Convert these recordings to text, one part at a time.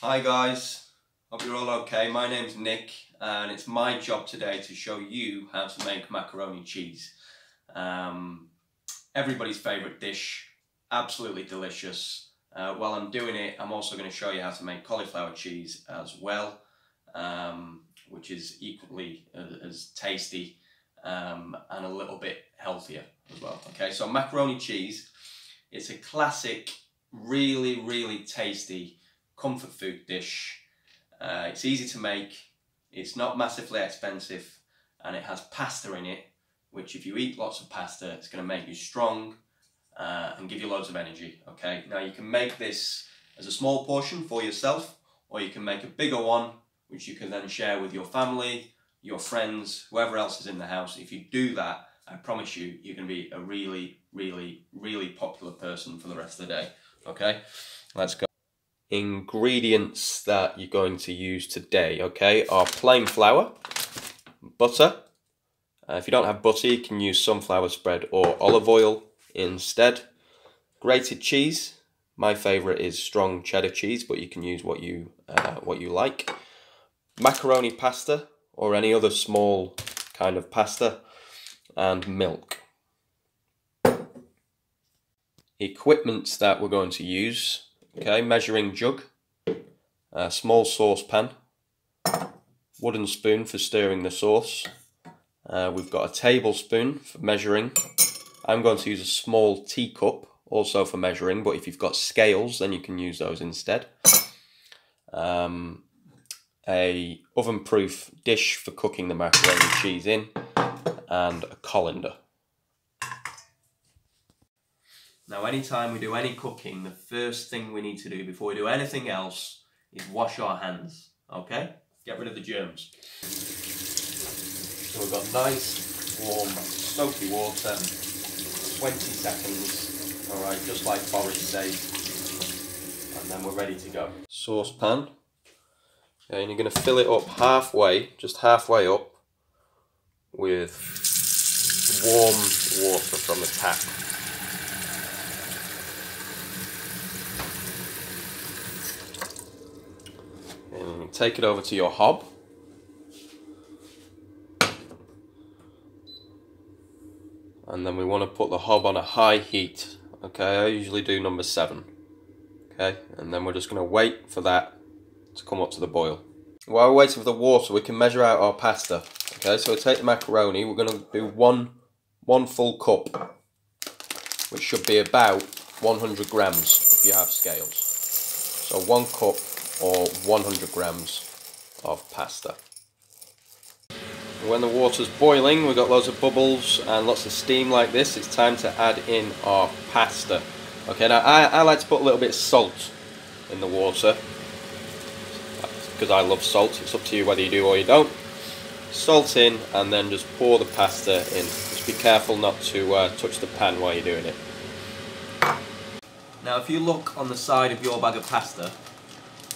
Hi guys, hope you're all okay. My name's Nick and it's my job today to show you how to make macaroni cheese. Everybody's favourite dish, absolutely delicious. While I'm doing it, I'm also going to show you how to make cauliflower cheese as well, which is equally as tasty and a little bit healthier as well. Okay, so macaroni cheese, it's a classic, really tasty comfort food dish. It's easy to make, it's not massively expensive, and it has pasta in it, which if you eat lots of pasta, it's going to make you strong and give you loads of energy. Okay, now you can make this as a small portion for yourself, or you can make a bigger one, which you can then share with your family, your friends, whoever else is in the house. If you do that, I promise you, you're going to be a really popular person for the rest of the day. Okay, let's go. Ingredients that you're going to use today, okay, are plain flour, butter. If you don't have butter, you can use sunflower spread or olive oil instead. Grated cheese. My favourite is strong cheddar cheese, but you can use what you like. Macaroni pasta or any other small kind of pasta, and milk. Equipment that we're going to use. Okay, measuring jug, a small saucepan, wooden spoon for stirring the sauce. We've got a tablespoon for measuring. I'm going to use a small teacup also for measuring, but if you've got scales, then you can use those instead. A oven-proof dish for cooking the macaroni cheese in, and a colander. Now, anytime we do any cooking, the first thing we need to do before we do anything else is wash our hands, okay? Get rid of the germs. So we've got nice, warm, soapy water, 20 seconds, all right, just like Boris says, and then we're ready to go. Saucepan, okay, and you're going to fill it up halfway, just halfway up, with warm water from the tap. And take it over to your hob. And then we want to put the hob on a high heat. Okay, I usually do number 7. Okay, and then we're just going to wait for that to come up to the boil. While we're waiting for the water, we can measure out our pasta. Okay, so we'll take the macaroni. We're going to do one full cup, which should be about 100 grams if you have scales. So 1 cup or 100 grams of pasta. When the water's boiling, we've got loads of bubbles and lots of steam like this, it's time to add in our pasta. Okay, now I like to put a little bit of salt in the water because I love salt. It's up to you whether you do or you don't. Salt in and then just pour the pasta in. Just be careful not to touch the pan while you're doing it. Now if you look on the side of your bag of pasta,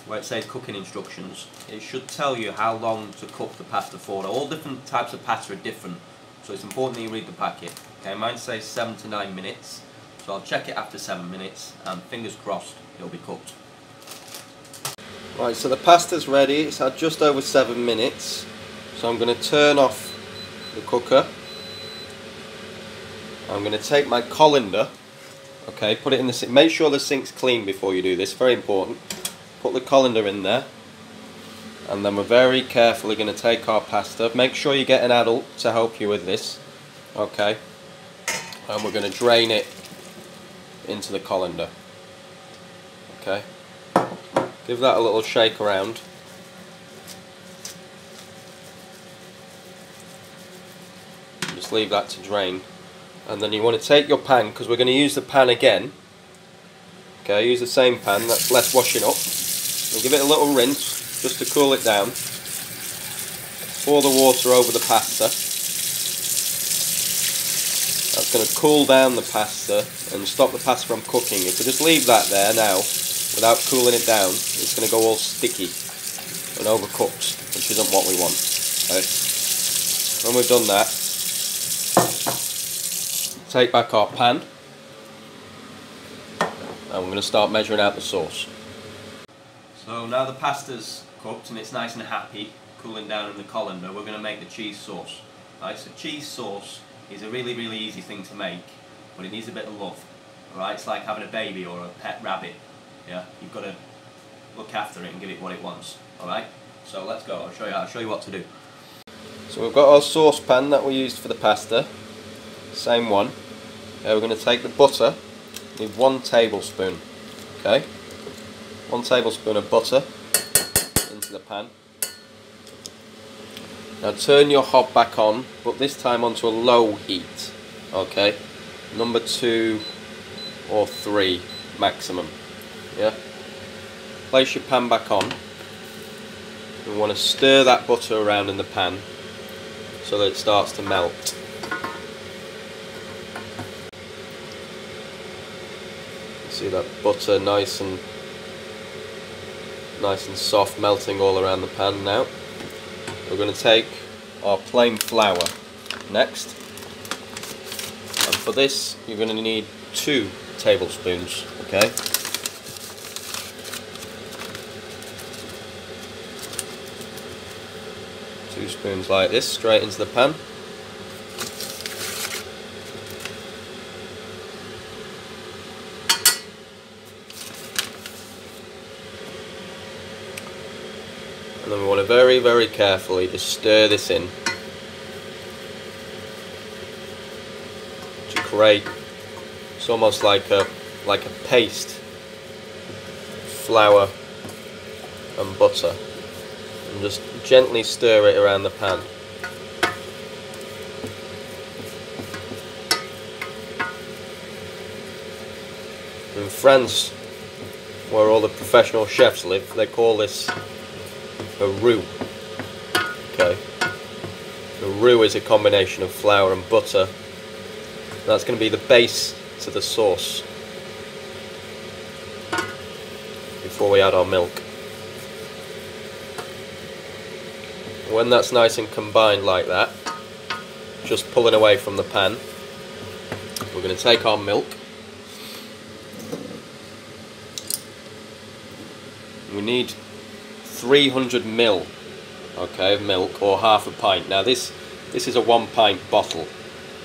where it says cooking instructions, it should tell you how long to cook the pasta for. Now, all different types of pasta are different, so it's important that you read the packet. Okay, mine says 7 to 9 minutes, so I'll check it after 7 minutes, and fingers crossed it'll be cooked. Right, so the pasta's ready. It's had just over 7 minutes, so I'm going to turn off the cooker. I'm going to take my colander, okay, put it in the sink. Make sure the sink's clean before you do this, very important. Put the colander in there, and then we're very carefully going to take our pasta. Make sure you get an adult to help you with this, okay, and we're going to drain it into the colander. Okay, give that a little shake around. Just leave that to drain, and then you want to take your pan, because we're going to use the pan again. Okay, use the same pan, that's less washing up. And give it a little rinse just to cool it down. Pour the water over the pasta. That's going to cool down the pasta and stop the pasta from cooking. If we just leave that there now without cooling it down, it's going to go all sticky and overcooked, which isn't what we want. Okay. When we've done that, take back our pan and we're going to start measuring out the sauce. So now the pasta's cooked and it's nice and happy, cooling down in the colander, we're going to make the cheese sauce. Right, so cheese sauce is a really easy thing to make, but it needs a bit of love. Alright, it's like having a baby or a pet rabbit. Yeah, you've got to look after it and give it what it wants. Alright, so let's go, I'll show you what to do. So we've got our saucepan that we used for the pasta, same one. We're going to take the butter, need 1 tablespoon, okay? 1 tablespoon of butter into the pan. Now turn your hob back on, but this time onto a low heat, okay? Number 2 or 3 maximum, yeah? Place your pan back on. You want to stir that butter around in the pan so that it starts to melt. See that butter nice and soft, melting all around the pan now. We're going to take our plain flour next, and for this you're going to need 2 tablespoons, okay? Two spoons like this straight into the pan. And then we want to very carefully just stir this in to create, it's almost like a paste, flour and butter, and just gently stir it around the pan. In France, where all the professional chefs live, they call this a roux. Okay, the roux is a combination of flour and butter. That's going to be the base to the sauce before we add our milk. When that's nice and combined like that, just pulling away from the pan, we're going to take our milk. We need 300 ml, okay, of milk, or half a pint. Now this is a 1 pint bottle,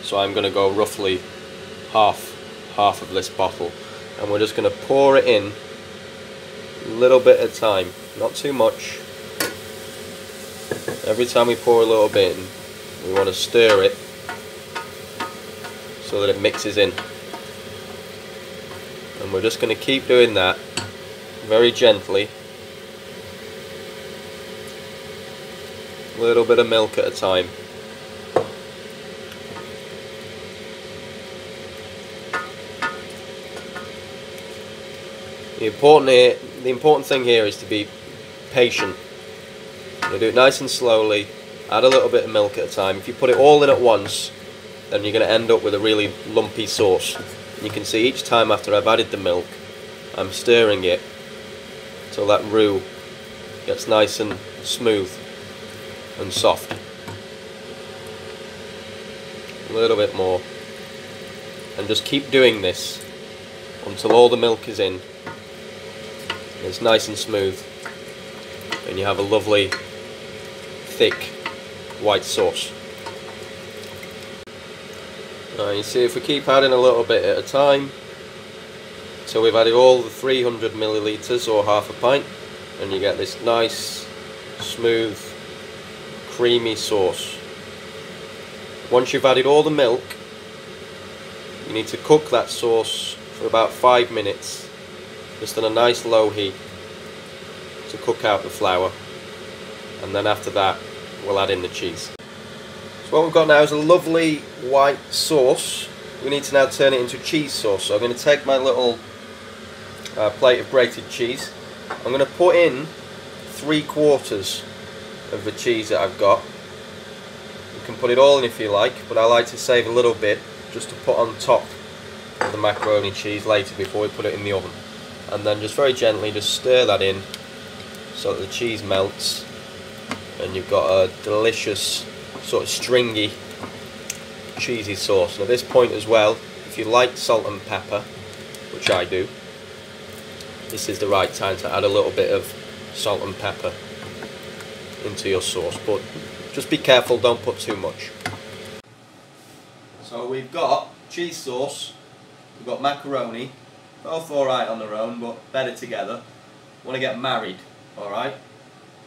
so I'm going to go roughly half of this bottle, and we're just going to pour it in a little bit at a time, not too much. Every time we pour a little bit in, we want to stir it so that it mixes in, and we're just going to keep doing that very gently. A little bit of milk at a time. The important thing here is to be patient. You do it nice and slowly, add a little bit of milk at a time. If you put it all in at once, then you're going to end up with a really lumpy sauce. And you can see each time after I've added the milk, I'm stirring it till that roux gets nice and smooth and soft. A little bit more, and just keep doing this until all the milk is in. It's nice and smooth, and you have a lovely thick white sauce. Now you see, if we keep adding a little bit at a time, so we've added all the 300 millilitres or half a pint, and you get this nice smooth creamy sauce. Once you've added all the milk, you need to cook that sauce for about 5 minutes, just on a nice low heat, to cook out the flour, and then after that we'll add in the cheese. So what we've got now is a lovely white sauce. We need to now turn it into cheese sauce. So I'm going to take my little plate of grated cheese. I'm going to put in 3/4 of the cheese that I've got. You can put it all in if you like, but I like to save a little bit just to put on top of the macaroni cheese later before we put it in the oven. And then just very gently just stir that in so that the cheese melts, and you've got a delicious sort of stringy cheesy sauce. And at this point as well, if you like salt and pepper, which I do, this is the right time to add a little bit of salt and pepper into your sauce, but just be careful, don't put too much. So we've got cheese sauce, we've got macaroni, both alright on their own but better together. Want to get married, alright?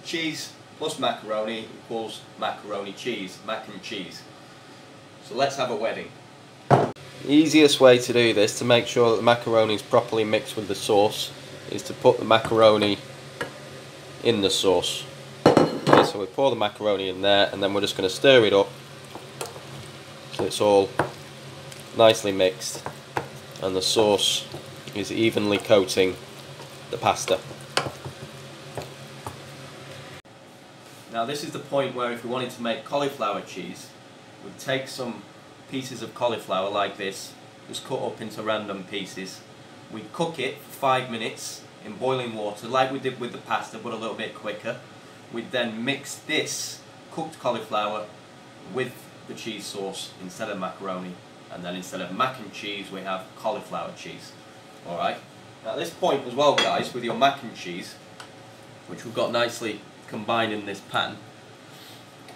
Cheese plus macaroni equals macaroni cheese, mac and cheese. So let's have a wedding. The easiest way to do this, to make sure that the macaroni is properly mixed with the sauce, is to put the macaroni in the sauce. Okay, so we pour the macaroni in there and then we're just going to stir it up so it's all nicely mixed and the sauce is evenly coating the pasta. Now this is the point where if we wanted to make cauliflower cheese, we'd take some pieces of cauliflower like this, just cut up into random pieces. We'd cook it for 5 minutes in boiling water like we did with the pasta but a little bit quicker. We'd then mix this cooked cauliflower with the cheese sauce instead of macaroni, and then instead of mac and cheese we have cauliflower cheese. Alright, now at this point as well guys, with your mac and cheese, which we've got nicely combined in this pan,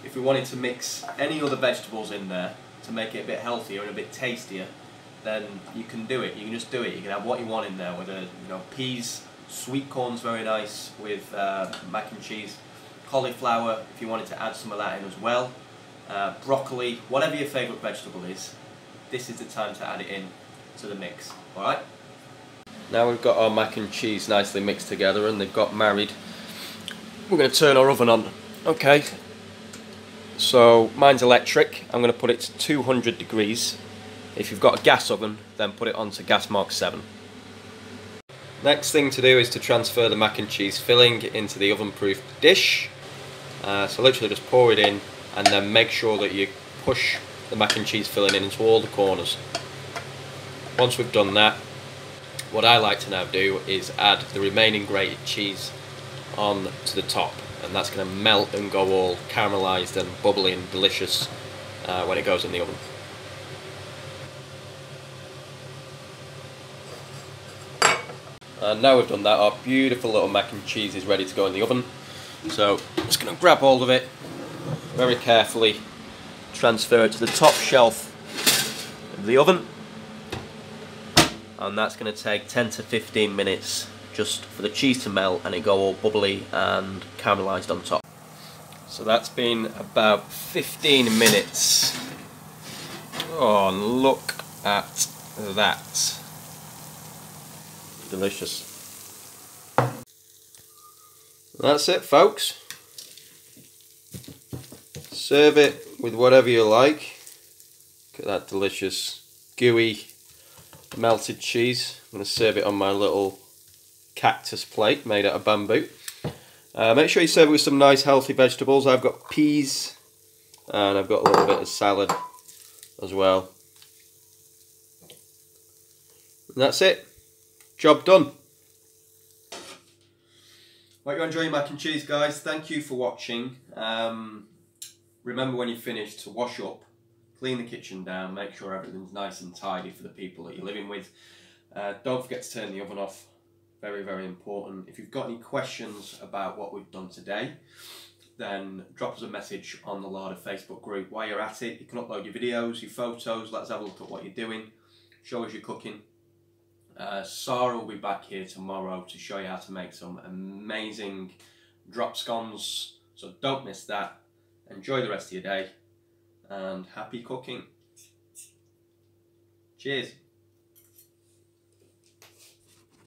if we wanted to mix any other vegetables in there to make it a bit healthier and a bit tastier, then you can do it. You can just do it. You can have what you want in there, whether, you know, peas, sweet corn's very nice with mac and cheese, cauliflower if you wanted to add some of that in as well, broccoli, whatever your favourite vegetable is, this is the time to add it in to the mix. Alright? Now we've got our mac and cheese nicely mixed together and they've got married. We're going to turn our oven on. Okay, so mine's electric. I'm going to put it to 200 degrees. If you've got a gas oven, then put it on to gas mark 7. Next thing to do is to transfer the mac and cheese filling into the oven-proof dish. So literally just pour it in and then make sure that you push the mac and cheese filling in into all the corners. Once we've done that, what I like to now do is add the remaining grated cheese on to the top, and that's going to melt and go all caramelised and bubbly and delicious when it goes in the oven. And now we've done that, our beautiful little mac and cheese is ready to go in the oven. So I'm just going to grab hold of it very carefully, transfer it to the top shelf of the oven, and that's going to take 10 to 15 minutes just for the cheese to melt and it go all bubbly and caramelised on top. So that's been about 15 minutes. Oh, and look at that. Delicious. That's it, folks. Serve it with whatever you like. Look at that delicious, gooey, melted cheese. I'm going to serve it on my little cactus plate made out of bamboo. Make sure you serve it with some nice healthy vegetables. I've got peas and I've got a little bit of salad as well. And that's it. Job done. Hope you're enjoying mac and cheese, guys. Thank you for watching. Remember when you finish to wash up, clean the kitchen down, make sure everything's nice and tidy for the people that you're living with. Don't forget to turn the oven off. Very, very important. If you've got any questions about what we've done today, then drop us a message on the Larder Facebook group. While you're at it, you can upload your videos, your photos. Let's have a look at what you're doing. Show us your cooking. Sarah will be back here tomorrow to show you how to make some amazing drop scones. So don't miss that. Enjoy the rest of your day and happy cooking. Cheers.